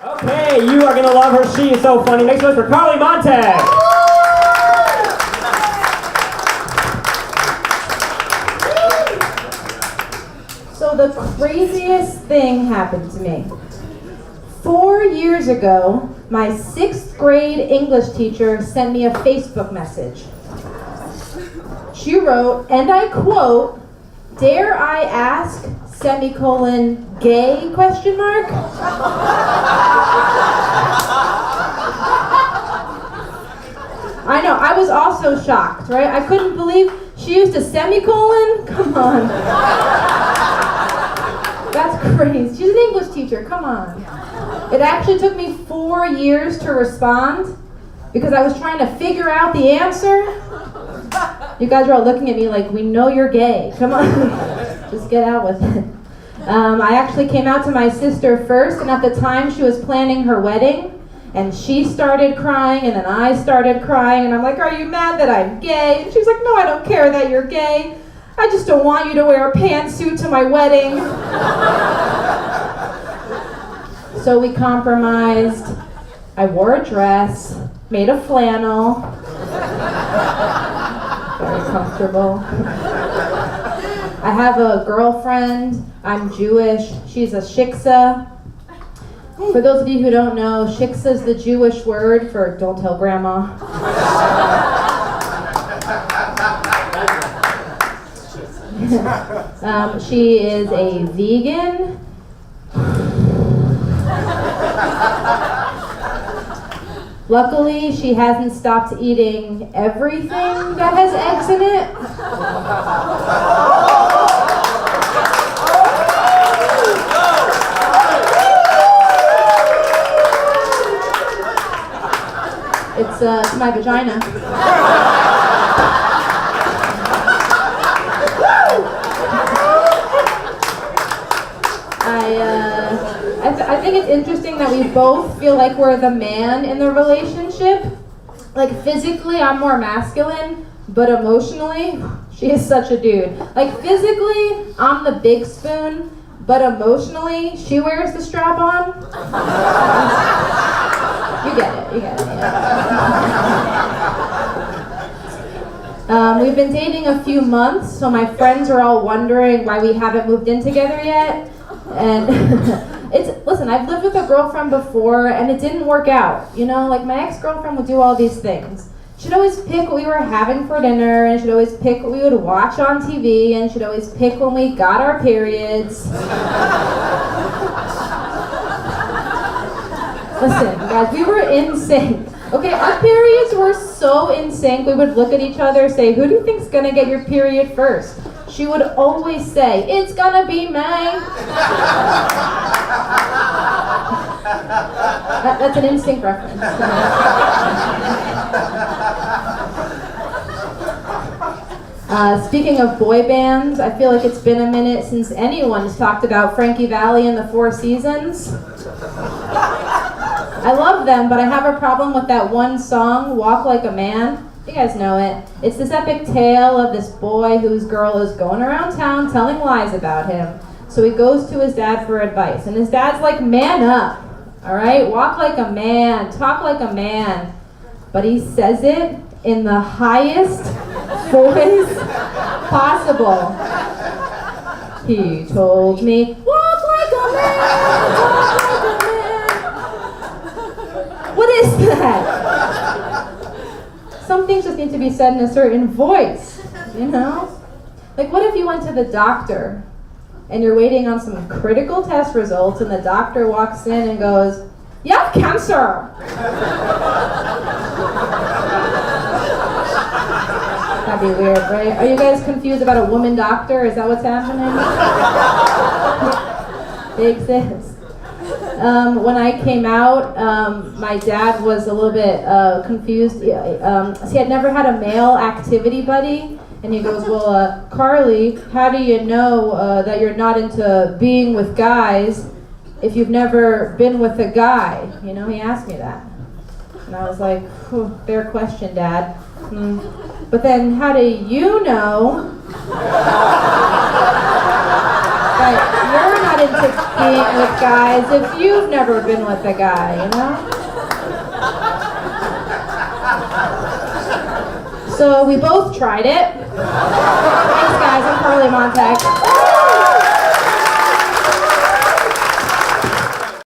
Okay, you are going to love her. She is so funny. Next one for Carly Montag. So the craziest thing happened to me. 4 years ago, my 6th grade English teacher sent me a Facebook message. She wrote, and I quote, "Dare I ask, semicolon, gay, question mark?" I know, I was also shocked, right? I couldn't believe she used a semicolon? Come on. That's crazy. She's an English teacher, come on. It actually took me 4 years to respond because I was trying to figure out the answer. You guys are all looking at me like, we know you're gay. Come on, just get out with it. I actually came out to my sister first, and at the time she was planning her wedding, and she started crying, and then I started crying, and I'm like, are you mad that I'm gay? And she's like, no, I don't care that you're gay. I just don't want you to wear a pantsuit to my wedding. So we compromised. I wore a dress, made a flannel. Very comfortable. I have a girlfriend. I'm Jewish. She's a shiksa. For those of you who don't know, shiksa is the Jewish word for don't tell grandma. She is a vegan. Luckily, she hasn't stopped eating everything that has eggs in it. It's my vagina. I think it's interesting that we both feel like we're the man in the relationship. Like physically, I'm more masculine, but emotionally, she is such a dude. Like physically, I'm the big spoon, but emotionally, she wears the strap on. You get it, yeah. We've been dating a few months, so my friends are all wondering why we haven't moved in together yet. And listen, I've lived with a girlfriend before and it didn't work out. You know, like my ex-girlfriend would do all these things. She'd always pick what we were having for dinner, and she'd always pick what we would watch on TV, and she'd always pick when we got our periods. Listen, guys, we were in sync. Okay, our periods were so in sync, we would look at each other, say, who do you think's gonna get your period first? She would always say, it's gonna be me. That's an instinct reference. Speaking of boy bands, I feel like it's been a minute since anyone's talked about Frankie Valli and the Four Seasons. I love them, but I have a problem with that one song, Walk Like a Man. You guys know it. It's this epic tale of this boy whose girl is going around town telling lies about him. So he goes to his dad for advice, and his dad's like, man up, all right? Walk like a man, talk like a man. But he says it in the highest voice possible. He told me, walk like a man, talk like a man. What is that? Some things just need to be said in a certain voice, you know? Like, what if you went to the doctor and you're waiting on some critical test results and the doctor walks in and goes, you have cancer! That'd be weird, right? Are you guys confused about a woman doctor? Is that what's happening? They exist. When I came out, my dad was a little bit confused. He had never had a male activity buddy, and he goes, well, Carly, how do you know that you're not into being with guys if you've never been with a guy? You know, he asked me that. And I was like, fair question, Dad. But then how do you know But you're not into being with guys if you've never been with a guy, you know? So we both tried it. Thanks guys, I'm Carly Montag.